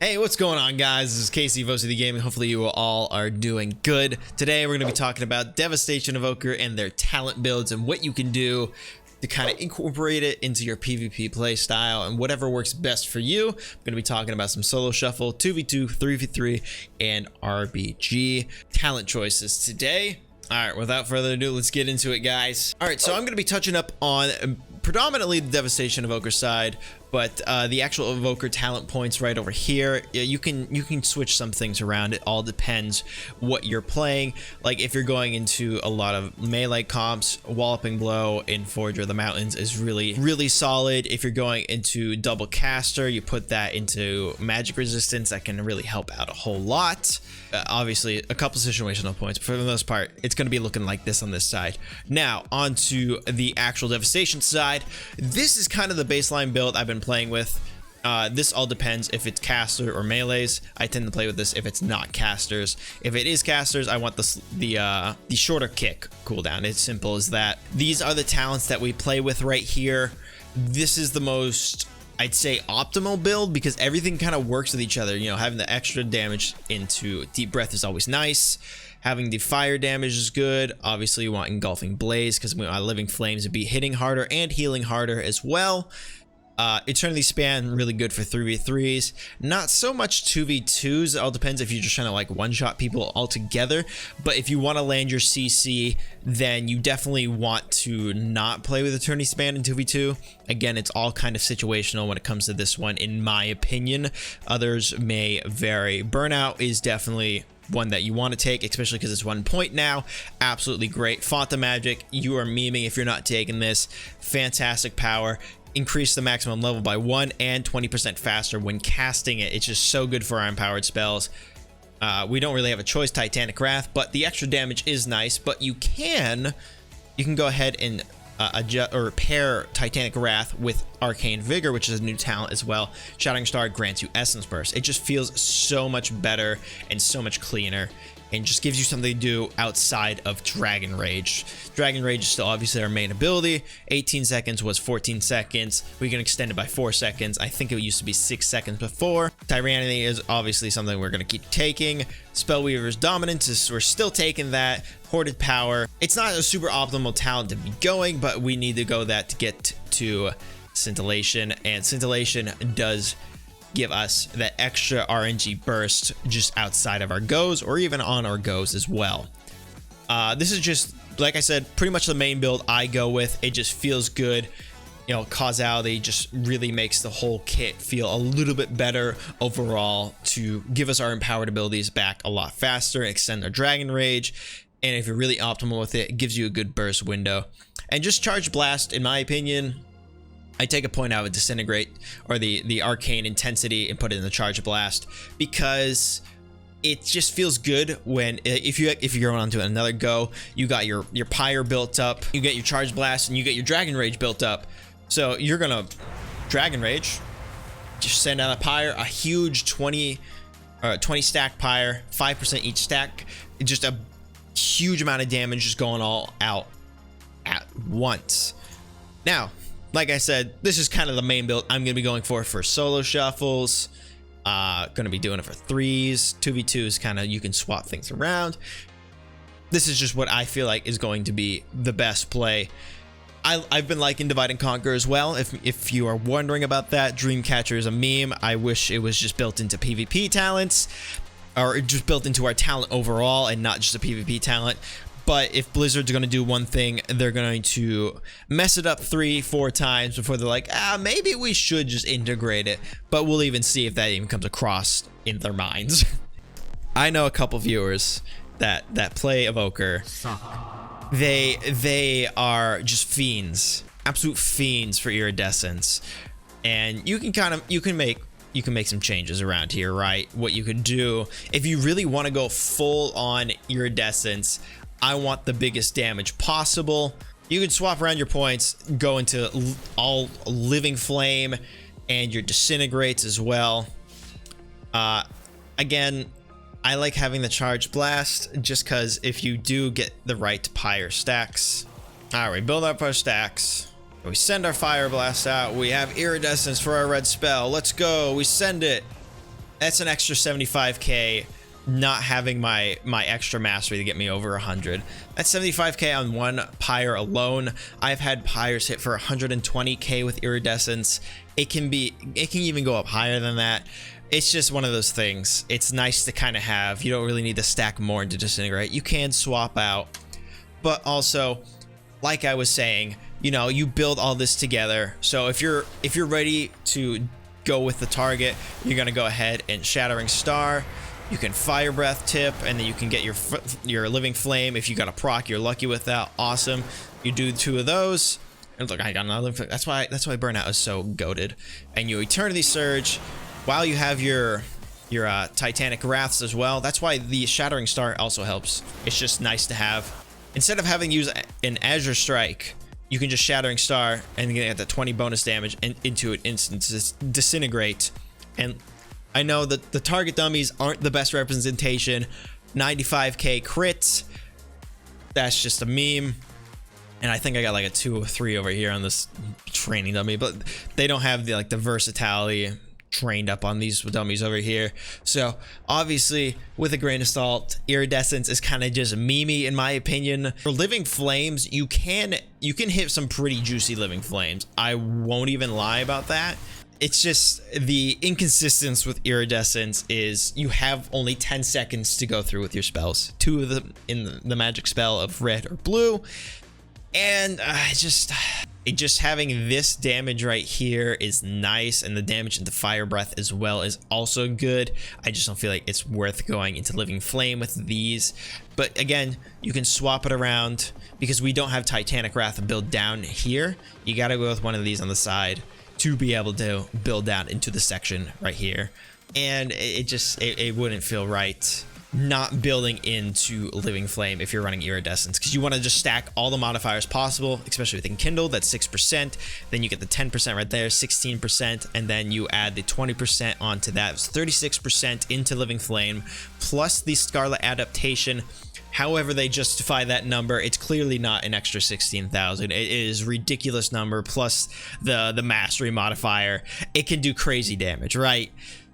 Hey, what's going on, guys? This is Casey of OCDGaming. Hopefully you all are doing good. Today we're going to be talking about Devastation Evoker and their talent builds and what you can do to kind of incorporate it into your PvP play style and whatever works best for you. I'm going to be talking about some solo shuffle, 2v2, 3v3, and RBG talent choices today. All right, without further ado, let's get into it, guys. All right, so I'm going to be touching up on predominantly the Devastation Evoker side, but the actual Evoker talent points right over here, you can switch some things around. It all depends what you're playing. Like if you're going into a lot of melee comps, Walloping Blow in Forge of the Mountains is really solid. If you're going into double caster, you put that into magic resistance. That can really help out a whole lot. Obviously a couple situational points, but for the most part it's going to be looking like this on this side. Now onto the actual Devastation side. This is kind of the baseline build I've been playing with. This all depends if it's caster or melees. I tend to play with this if it's not casters. If it is casters, I want the shorter kick cooldown. It's simple as that. These are the talents that we play with right here. This is the most, I'd say, optimal build because everything kind of works with each other. You know, having the extra damage into Deep Breath is always nice. Having the fire damage is good. Obviously you want Engulfing Blaze because we want Living Flames to be hitting harder and healing harder as well. Eternity Span, really good for 3v3s. Not so much 2v2s. It all depends if you're just trying to like one-shot people altogether. But if you want to land your CC, then you definitely want to not play with Eternity Span in 2v2. Again, it's all kind of situational when it comes to this one, in my opinion. Others may vary. Burnout is definitely one that you want to take, especially because it's 1 point now. Absolutely great. Font of Magic, you are memeing if you're not taking this. Fantastic power. Increase the maximum level by 1 and 20% faster when casting it. It's just so good for our empowered spells. We don't really have a choice, Titanic Wrath, but the extra damage is nice. But you can go ahead and adjust or pair Titanic Wrath with Arcane Vigor, which is a new talent as well. Shattering Star grants you Essence Burst. It just feels so much better and so much cleaner, and just gives you something to do outside of Dragon Rage. Dragon Rage is still obviously our main ability. 18 seconds was 14 seconds. We can extend it by 4 seconds. I think it used to be 6 seconds before. Tyranny is obviously something we're going to keep taking. Spellweaver's Dominance, we're still taking that. Hoarded Power. It's not a super optimal talent to be going, but we need to go that to get to Scintillation, and Scintillation does give us that extra RNG burst just outside of our goes or even on our goes as well. This is just, like I said, pretty much the main build I go with. It just feels good. You know, causality just really makes the whole kit feel a little bit better overall to give us our empowered abilities back a lot faster, extend our Dragon Rage, and if you're really optimal with it, it gives you a good burst window. And just Charge Blast, in my opinion, I take a point out of Disintegrate or the Arcane Intensity and put it in the Charge Blast because it just feels good when if you're going on to another go, you got your Pyre built up, you get your Charge Blast, and you get your Dragon Rage built up. So you're gonna Dragon Rage, just send out a Pyre, a huge 20 stack Pyre, 5% each stack, just a huge amount of damage just going all out at once. Now, like I said, this is kind of the main build I'm going to be going for solo shuffles. Going to be doing it for 3s. 2v2s kind of, you can swap things around. This is just what I feel like is going to be the best play. I've been liking Divide and Conquer as well. If you are wondering about that, Dreamcatcher is a meme. I wish it was just built into PvP talents, or just built into our talent overall and not just a PvP talent. But if Blizzard's going to do one thing, they're going to mess it up 3-4 times before they're like, maybe we should just integrate it. But we'll even see if that even comes across in their minds. I know a couple viewers that play Evoker. They are just fiends, absolute fiends for Iridescence, and you can make some changes around here, right? What you could do if you really want to go full on Iridescence. I want the biggest damage possible. You can swap around your points, go into all Living Flame and your Disintegrates as well. Again, I like having the Charge Blast just because if you do get the right Pyre stacks. All right, we build up our stacks. We send our Fire Blast out. We have Iridescence for our red spell. Let's go. We send it. That's an extra 75k. Not having my extra mastery to get me over 100. That's 75k on one pyre alone. I've had pyres hit for 120k with iridescence. It can even go up higher than that. It's just one of those things. It's nice to kind of have. You don't really need to stack more to disintegrate. You can swap out, but also, like I was saying, you know, you build all this together. So if you're ready to go with the target, you're gonna go ahead and Shattering Star. You can Fire Breath tip, and then you can get your Living Flame. If you got a proc, you're lucky with that. Awesome. You do 2 of those, and look, I got another. That's why Burnout is so goated. And you Eternity Surge while you have your Titanic Wraths as well. That's why the Shattering Star also helps. It's just nice to have. Instead of having to use an Azure Strike, you can just Shattering Star and get that 20 bonus damage into an instant disintegrate. And I know that the target dummies aren't the best representation. 95k crits. That's just a meme. And I think I got like a 2 or 3 over here on this training dummy, but they don't have the the versatility trained up on these dummies over here. So obviously, with a grain of salt, iridescence is kind of just memey in my opinion. For Living Flames, you can hit some pretty juicy Living Flames. I won't even lie about that. It's just the inconsistency with iridescence is you have only 10 seconds to go through with your spells. 2 of them in the magic spell of red or blue. And just having this damage right here is nice, and the damage into Fire Breath as well is also good. I just don't feel like it's worth going into Living Flame with these. But again, you can swap it around because we don't have Titanic Wrath build down here. You got to go with one of these on the side to be able to build down into the section right here. And it wouldn't feel right not building into Living Flame if you're running iridescence, because you want to just stack all the modifiers possible, especially with Enkindled. That's 6%, then you get the 10% right there, 16%, and then you add the 20% onto that. It's 36% into Living Flame plus the Scarlet adaptation. However they justify that number, it's clearly not an extra 16,000. It is a ridiculous number, plus the mastery modifier. It can do crazy damage, right?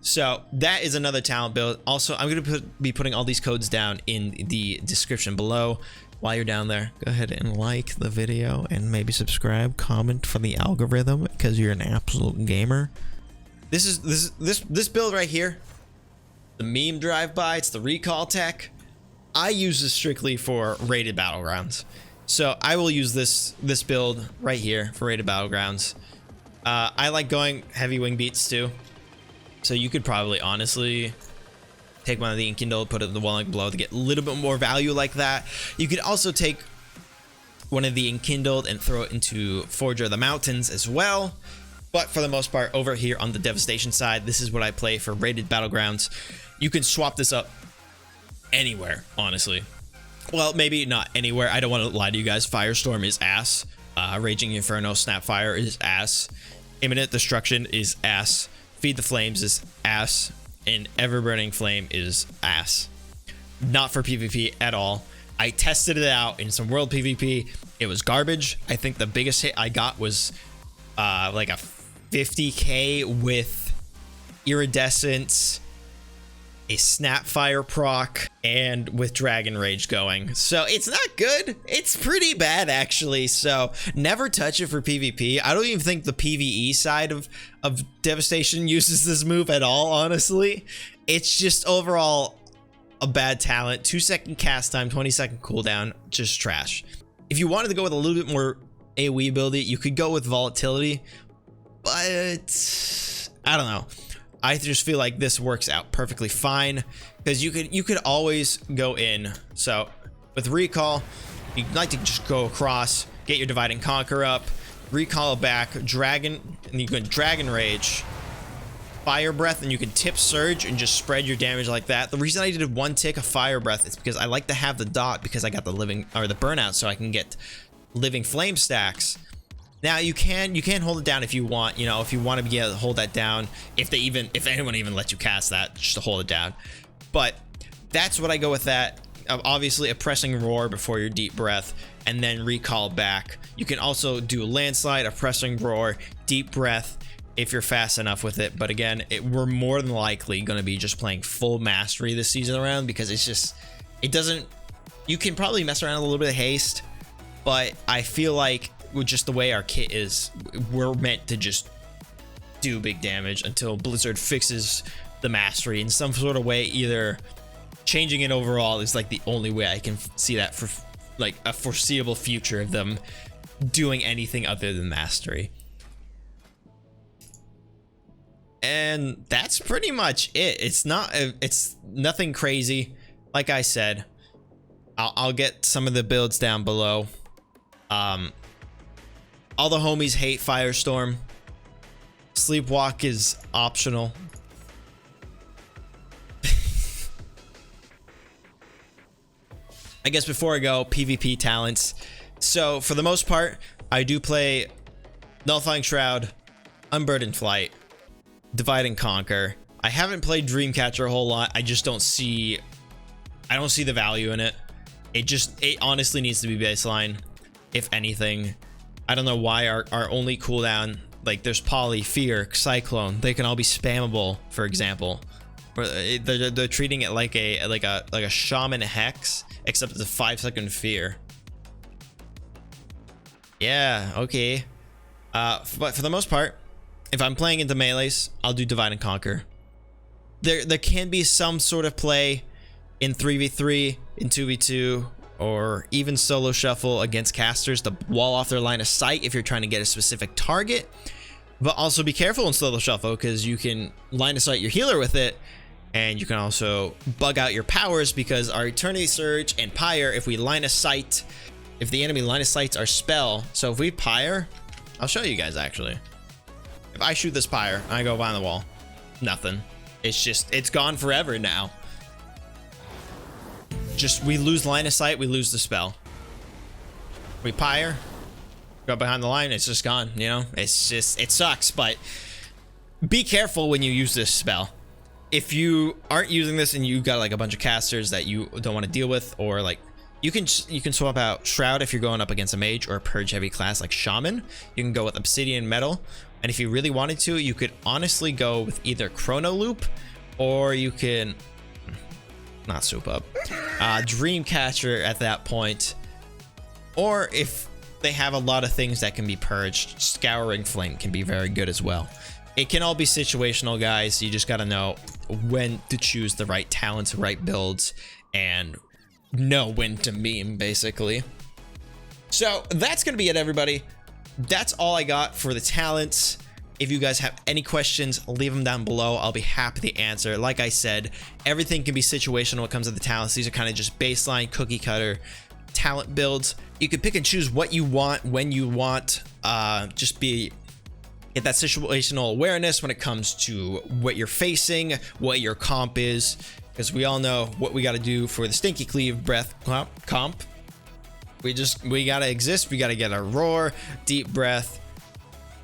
So that is another talent build. Also, I'm going to be putting all these codes down in the description below. While you're down there, go ahead and like the video and maybe subscribe, comment for the algorithm, because you're an absolute gamer. This build right here, the meme drive-by, it's the recall tech. I use this strictly for rated battlegrounds, so I will use this build right here for rated battlegrounds. I like going heavy wing beats too, so you could probably honestly take one of the Enkindled, put it in the Welling below to get a little bit more value like that. You could also take one of the Enkindled and throw it into Forger of the Mountains as well. But for the most part, over here on the Devastation side, this is what I play for rated battlegrounds. You can swap this up anywhere, honestly. Well, maybe not anywhere. I don't want to lie to you guys. Firestorm is ass. Raging Inferno, Snapfire is ass. Imminent Destruction is ass. Feed the Flames is ass. And Ever-Burning Flame is ass. Not for PvP at all. I tested it out in some world PvP. It was garbage. I think the biggest hit I got was like a 50k with Iridescence, a Snapfire proc, and with Dragon Rage going. So it's not good. It's pretty bad, actually. So never touch it for PvP. I don't even think the PvE side of Devastation uses this move at all, honestly. It's just overall a bad talent. 2-second cast time, 20-second cooldown, just trash. If you wanted to go with a little bit more AoE ability, you could go with Volatility, but I don't know. I just feel like this works out perfectly fine, because you could always go in. So with Recall, you'd like to just go across, get your Divide and Conquer up, recall back, Dragon, and you can Dragon Rage, Fire Breath, and you can tip Surge and just spread your damage like that. The reason I did one tick of Fire Breath is because I like to have the dot, because I got the living or the burnout, so I can get Living Flame stacks. Now you can hold it down if you want, you know, if you want to be able to hold that down, if anyone even lets you cast that, just to hold it down. But that's what I go with that. Obviously a Pressing Roar before your Deep Breath, and then recall back. You can also do a Landslide, a Pressing Roar, Deep Breath, if you're fast enough with it. But again, we're more than likely going to be just playing full mastery this season around, because it's just, it doesn't, you can probably mess around a little bit of haste, but I feel like with just the way our kit is, we're meant to just do big damage until Blizzard fixes the mastery in some sort of way. Either changing it overall is like the only way I can see that for like a foreseeable future of them doing anything other than mastery. And that's pretty much it. It's nothing crazy. Like I said, I'll get some of the builds down below. All the homies hate Firestorm. Sleepwalk is optional. I guess before I go, PvP talents. So for the most part, I do play Nullifying Shroud, Unburdened Flight, Divide and Conquer. I haven't played Dreamcatcher a whole lot. I just don't see the value in it. It honestly needs to be baseline, if anything. I don't know why our only cooldown, like there's Poly, Fear, Cyclone, they can all be spammable, for example. They're treating it like a Shaman Hex, except it's a 5-second Fear. Yeah, okay. But for the most part, if I'm playing into melees, I'll do Divide and Conquer. There can be some sort of play in 3v3, in 2v2, or even solo shuffle against casters to wall off their line of sight if you're trying to get a specific target. But also be careful in solo shuffle, because you can line of sight your healer with it, and you can also bug out your powers, because our Eternity Surge and Pyre, if we line of sight, if the enemy line of sights our spell, so if we Pyre, I'll show you guys actually. If I shoot this Pyre, I go behind the wall, nothing. It's gone forever now. Just, we lose line of sight, we lose the spell. We Pyre, go behind the line, it's just gone, you know? It's just, it sucks, but be careful when you use this spell. If you aren't using this and you got like a bunch of casters that you don't want to deal with, or like, you can swap out Shroud if you're going up against a mage or a purge heavy class like Shaman. You can go with Obsidian Metal, and if you really wanted to, you could honestly go with either Chrono Loop, or you can not soup up Dreamcatcher at that point. Or if they have a lot of things that can be purged, Scouring Flame can be very good as well. It can all be situational, guys. You just got to know when to choose the right talents, right builds, and know when to meme, basically. So that's going to be it, everybody. That's all I got for the talents. If you guys have any questions, leave them down below. I'll be happy to answer. Like I said, everything can be situational when it comes to the talents. These are kind of just baseline cookie cutter talent builds. You can pick and choose what you want when you want. Get that situational awareness when it comes to what you're facing, what your comp is, because we all know what we got to do for the Stinky Cleave breath comp. We got to exist. We got to get a Roar, Deep Breath,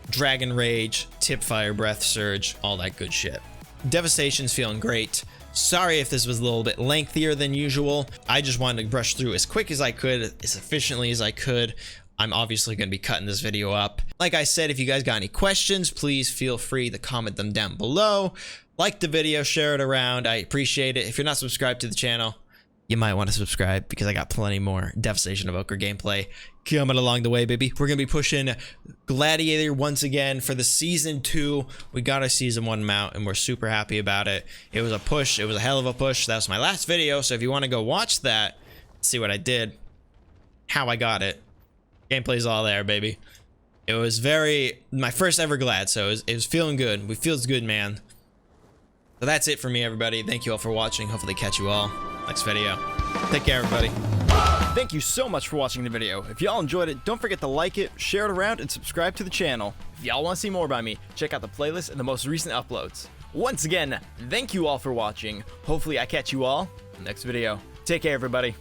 Dragon Rage, Tip Fire, Breath Surge, all that good shit. Devastation's feeling great. Sorry if this was a little bit lengthier than usual. I just wanted to brush through as quick as I could, as efficiently as I could. I'm obviously going to be cutting this video up. Like I said, if you guys got any questions, please feel free to comment them down below. Like the video, share it around. I appreciate it. If you're not subscribed to the channel, you might want to subscribe, because I got plenty more Devastation Evoker gameplay coming along the way, baby. We're going to be pushing Gladiator once again for the Season 2. We got our Season 1 mount, and we're super happy about it. It was a push. It was a hell of a push. That was my last video, so if you want to go watch that, see what I did, how I got it, gameplay's all there, baby. It was my first ever Glad, so it was feeling good. It feels good, man. So that's it for me, everybody. Thank you all for watching. Hopefully catch you all next video. Take care, everybody. Thank you so much for watching the video. If y'all enjoyed it, don't forget to like it, share it around, and subscribe to the channel. If y'all want to see more about me, check out the playlist and the most recent uploads. Once again, thank you all for watching. Hopefully I catch you all in the next video. Take care, everybody.